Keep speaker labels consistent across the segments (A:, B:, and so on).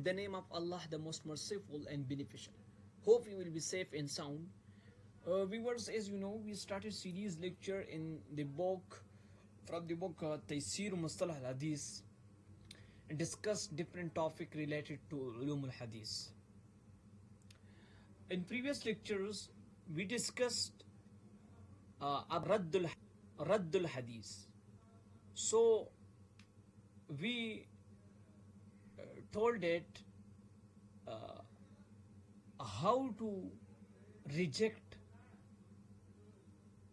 A: In the name of Allah, the most merciful and beneficial. Hope you will be safe and sound. Viewers, as you know, we started series lecture in the book, from the book Taysir Mustalah al Hadith, and discussed different topic related to Ulum al Hadith. In previous lectures, we discussed Raddul Hadith. So we told it how to reject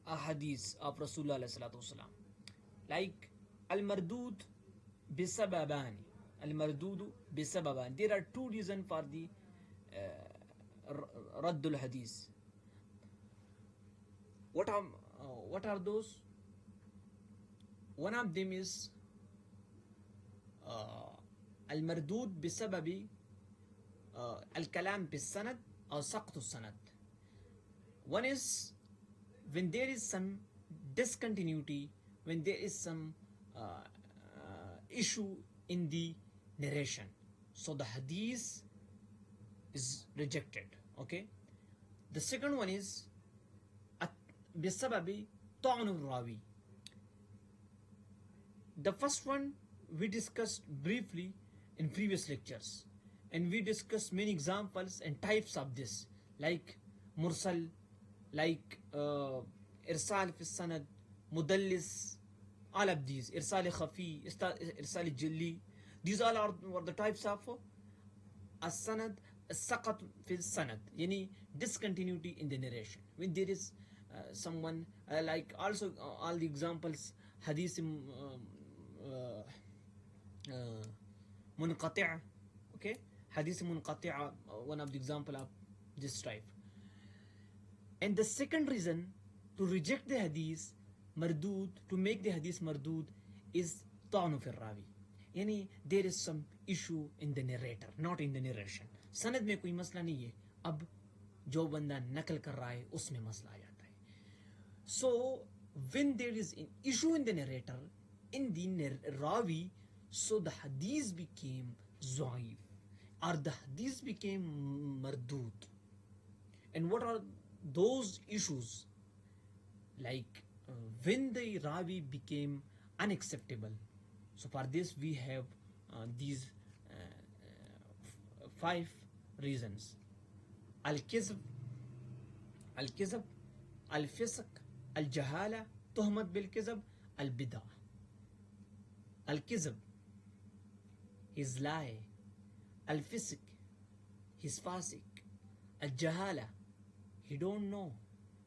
A: a hadith of Rasulullah sallallahu alaihi wasallam, like al-mardud bisababani. Al-mardudu bisababani. There are two reasons for the Raddul Hadith. What are those? One of them is المردود بسبب الكلام بالسند أو سقط السند. One is when there is some discontinuity, when there is some issue in the narration, so the hadith is rejected. Okay. The second one is بسبب طعن الراوي. The first one we discussed briefly in previous lectures, and we discussed many examples and types of this, like mursal, like irsal fi sanad, mudallis, all of these, irsal khafi, irsal jalli. These all are the types of as-sanad, as-saqat fi sanad, yani discontinuity in the narration. When there is someone like also all the examples, hadith munqati', okay, hadith munqati', one of the example of this type. And the second reason to reject the hadith mardud, to make the hadith mardud, is ta'nu fi rawi, yani there is some issue in the narrator, not in the narration. sanad mein koi masla nahi hai, ab jo banda nakal kar raha hai usme masla aa jata hai. So when there is an issue in the narrator, in the rawi, so the hadith became zaif, or the hadith became mardud. And what are those issues? Like when the rawi became unacceptable. So for this we have these 5 reasons: al-kizb, al-fisq, al-jahala, tuhmat bil-kizb, al-bid'ah. Al-kizb, his lie. Al-fisq, his fasik. Al-jahala, he don't know,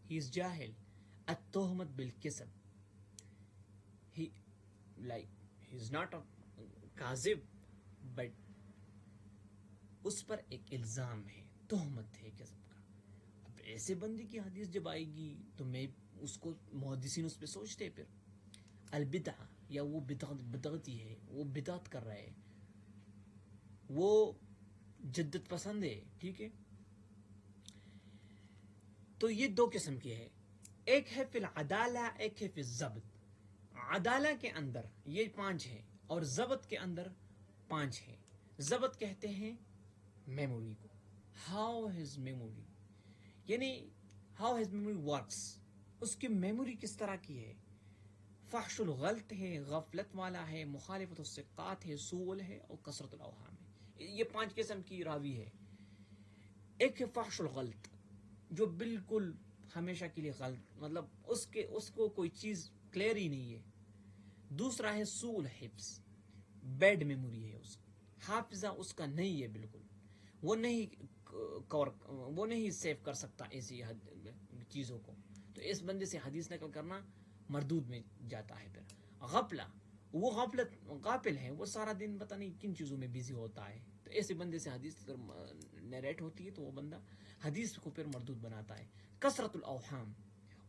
A: he is jahil. Al-tuhmat bil-kizb, he's not a kazib, but اس پر ایک الزام ہے, تہمت ہے کذب کا. اب ایسے بندے کی حدیث جب آئے گی تو میں اس کو, محدثین اس پہ سوچتے پھر. البدعہ, یا وہ بدعتی ہے, وہ بدعت کر رہا ہے, وہ جدت پسند ہے, ٹھیک ہے. تو یہ 2 قسم کے ہے, ایک ہے فی العدالہ, ایک ہے فی الضبط. عدالہ کے اندر یہ 5 ہے, اور ضبط کے اندر 5 ہے. ضبط کہتے ہیں میموری کو, ہاؤ ہز میموری, یعنی ہاؤ ہز میموری ورکس, اس کی میموری کس طرح کی ہے. فحش الغلط ہے, غفلت والا ہے, مخالفت الثقات ہے, سول ہے, اور کثرت الاوہام ہے. یہ 5 قسم کی راوی ہے. ایک ہے فحش الغلط, جو بالکل ہمیشہ کے لیے غلط, مطلب اس کو کوئی چیز کلیئر ہی نہیں ہے. دوسرا ہے سوء الحفظ, بیڈ میموری ہے, اس حافظہ اس کا نہیں ہے بالکل, وہ نہیں سیو کر سکتا ایسی چیزوں کو. تو اس بندے سے حدیث نقل کرنا مردود میں جاتا ہے. پھر غفلہ, وہ غافل ہے, وہ سارا دن پتہ نہیں کن چیزوں میں بیزی ہوتا ہے. تو ایسے بندے سے حدیث نیریٹ ہوتی ہے تو وہ بندہ حدیث کو پھر مردود بناتا ہے. کثرت الاوہام,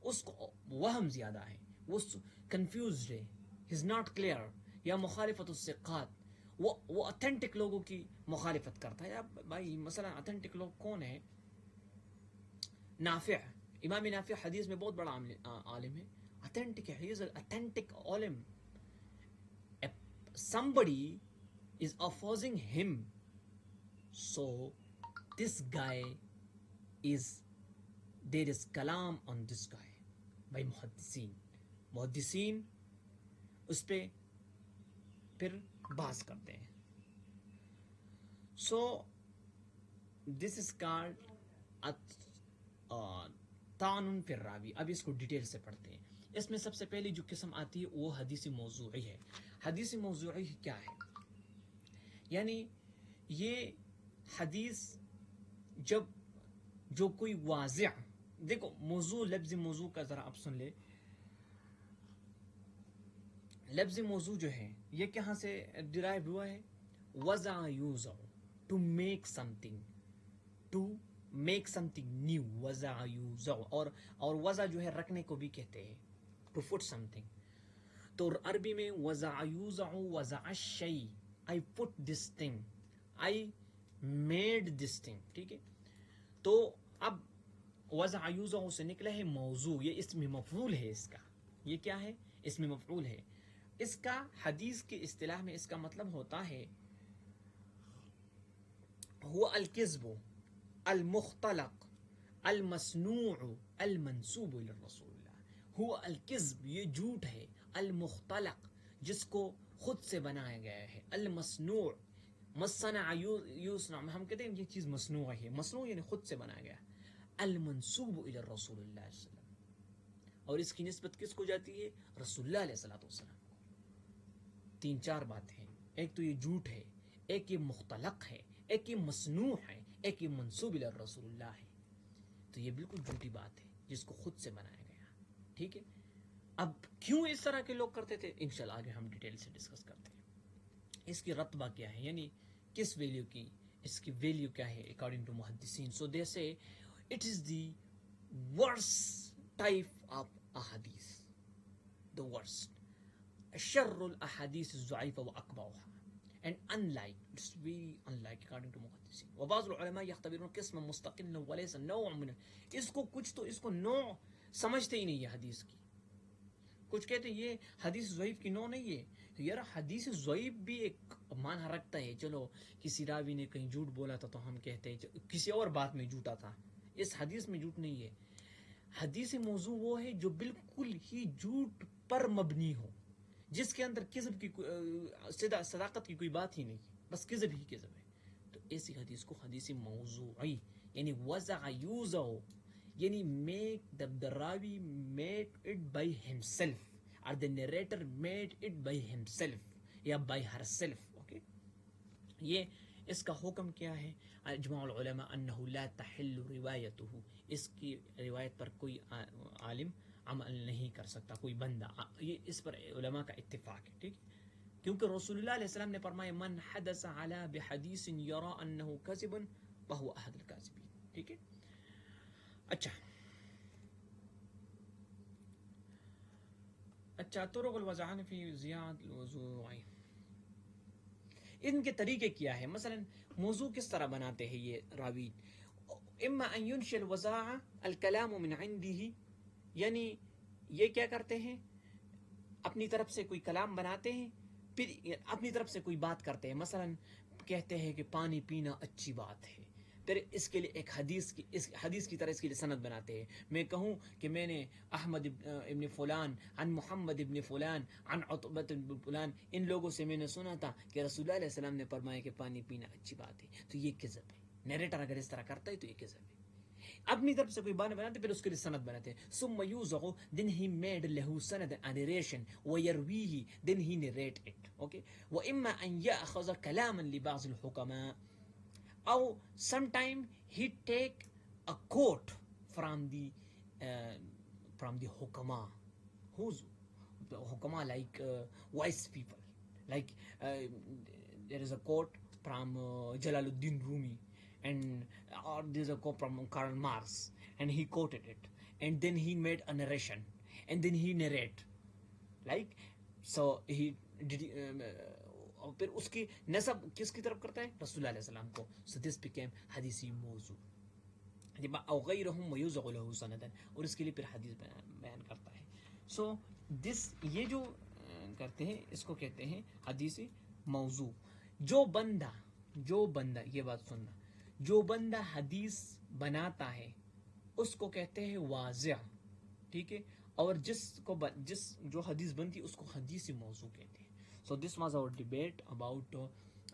A: اس کو وہم زیادہ ہے, وہ کنفیوزڈ ہے, ہی از ناٹ کلیئر. یا مخالفت الثقات, وہ اتھینٹک لوگوں کی مخالفت کرتا ہے. اب بھائی مثلا اتھینٹک لوگ کون ہیں؟ نافع, امام نافع حدیث میں بہت بڑا عالم ہے, اتھینٹک ہے, ہی از این اتھینٹک عالم. somebody is opposing him So this guy is, there is kalam on this guy by muhaddiseen اس پہ پھر بحث کرتے ہیں. So this is called طعن فی الراوی. اب اس کو ڈیٹیل سے پڑھتے ہیں. اس میں سب سے پہلی جو قسم آتی ہے وہ حدیث موضوعی ہے. حدیث موضوعی کیا ہے؟ یعنی یہ حدیث جب جو کوئی واضح، دیکھو موضوع، لفظ موضوع کا ذرا آپ سن لے. لفظ موضوع جو ہے یہ کہاں سے ڈرائیو ہوا ہے؟ وضع یوضع، to make something, to make something new. وضع یوضع، اور وضع جو ہے رکھنے کو بھی کہتے ہیں، ٹو پٹ سم تھنگ. تو عربی میں وضع یوضع، وضع الشیء، I put this thing, I made this thing. ٹھیک ہے. تو اب وضع یوضع سے نکلا ہے موضوع. یہ اسم مفعول ہے اس کا. یہ کیا ہے؟ اسم مفعول ہے. اس کا حدیث کی اصطلاح میں اس کا مطلب ہوتا ہے هو الكذب المختلق المصنوع المنسوب الى الرسول اللہ. هو الكذب، یہ جھوٹ ہے، المختلق، جس کو خود سے بنایا گیا ہے، المصنوع، مصنع یصنع، ہم کہتے ہیں یہ چیز مصنوع ہے، مصنوع یعنی خود سے بنایا گیا، المنسوب الى الرسول اللہ صلی اللہ علیہ وسلم، اور اس کی نسبت کس کو جاتی ہے؟ رسول اللہ علیہ الصلوۃ والسلام کو. 3-4 باتیں ہیں. ایک تو یہ جھوٹ ہے، ایک یہ مختلق ہے، ایک یہ مصنوع ہے، ایک یہ منسوب الی رسول اللہ ہے. تو یہ بالکل جھوٹی بات ہے جس کو خود سے بنایا گیا. ٹھیک ہے. اب کیوں اس طرح کے لوگ کرتے تھے، انشاءاللہ آگے ہم ڈیٹیل سے ڈسکس کرتے ہیں. اس کی رتبہ کیا ہے، یعنی کس ویلیو کی، اس کی ویلیو کیا ہے اکارڈنگ ٹو محدثین. سو دے سے it is the worst type of احادیث، the worst، شر الاحاديث الضعيفة واقبحها، and unlike، it's very unlike according to محدثين. وبعض العلماء يعتبرون قسما مستقلا وليس نوع من، اس کو کچھ تو اس کو نوع سمجھتے ہی نہیں ہے حدیث کی. کچھ کہتے ہیں یہ حدیث ضعیف کی نوع نہیں ہے. یار حدیث ضعیف بھی ایک معنی رکھتا ہے. چلو کسی راوی نے کہیں جھوٹ بولا تھا تو ہم کہتے ہیں کسی اور بات میں جھوٹا تھا، اس حدیث میں جھوٹ نہیں ہے. حدیث موضوع وہ ہے جو بالکل ہی جھوٹ پر مبنی ہو، جس کے اندر کذب کی صداقت کی کوئی بات ہی نہیں، بس کذب ہی کذب ہے. تو ایسی حدیث کو حدیث موضوعی، یعنی وضع یوضع، یعنی make the Ravi made it by himself or the narrator made it by himself یا by herself. اوکے. یہ اس کا حکم کیا ہے؟ اجماع العلماء انه لا تحل روایته، اس کی روایت پر کوئی عالم عمل نہیں کر سکتا، کوئی بندہ. یہ اس پر علماء کا اتفاق ہے. ٹھیک، کیونکہ رسول اللہ علیہ السلام نے فرمایا من حدث علی بحدیث یرى انه کذب فهو احد الکاذبین. ٹھیک ہے. اچھا طرق الوضعان فی زیاد الوضوع، ان کے طریقے کیا ہے؟ مثلا موضوع کس طرح بناتے ہیں یہ راوی؟ اما ان ينشئ الوضاع الكلام من عنده، یعنی یہ کیا کرتے ہیں، اپنی طرف سے کوئی کلام بناتے ہیں، پھر اپنی طرف سے کوئی بات کرتے ہیں. مثلا کہتے ہیں کہ پانی پینا اچھی بات ہے، پھر اس کے لیے ایک اس حدیث کی طرح اس کے لیے سند بناتے ہیں. میں کہوں کہ میں نے احمد ابن فلان عن محمد ابن فلان عن عتبۃ ابن فلان، ان لوگوں سے میں نے سنا تھا کہ رسول اللہ علیہ السلام نے فرمایا کہ پانی پینا اچھی بات ہے. تو یہ کذب ہے. نیریٹر اگر اس طرح کرتا ہے تو یہ کذب ہے. اپنی طرف سے کوئی بات بناتے پھر اس کے لیے سند بناتے ہیں. ثم یوضع، then he made له سند a narration ويرويه then he narrate it. okay. واما in ياخذ كلاما لبعض الحكماء، or sometime he take a quote from the hukama. Who's hukama? Like wise people, like there is a quote from Jalaluddin Rumi, and or there's a quote from Karl Marx, and he quoted it, and then he made a narration, and then he narrate, like, so he did اور پھر اس کی نسب کس کی طرف کرتا ہے؟ رسول اللہ علیہ السلام کو. so this became حدیثی موضوع. او غیرہم ویوضع له سندا، اور اس کے لیے پھر حدیث بیان کرتا ہے. so this یہ جو کرتے ہیں اس کو کہتے ہیں حدیثی موضوع. جو بندہ جو بندہ, یہ بات سننا, جو بندہ حدیث بناتا ہے اس کو کہتے ہیں واضح, ٹھیک ہے, اور جس جو حدیث بنتی ہے اس کو حدیث موضوع کہتے ہیں. So this was our debate about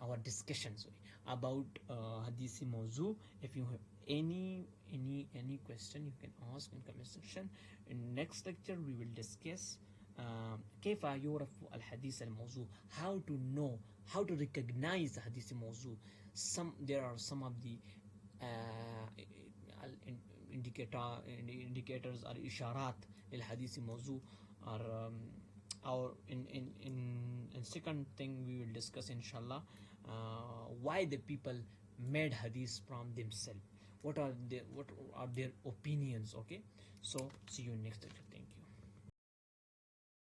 A: our discussions about حدیث موضوع. If you have any question you can ask in comment section. In next lecture we will discuss كيف يعرف الحديث الموضوع, how to know, how to recognize the حديث موضوع. There are some of the indicators or إشارات للحديث موضوع, or in second thing we will discuss inshallah why the people made hadith from themselves, what are their opinions. Okay, so see you in next lecture.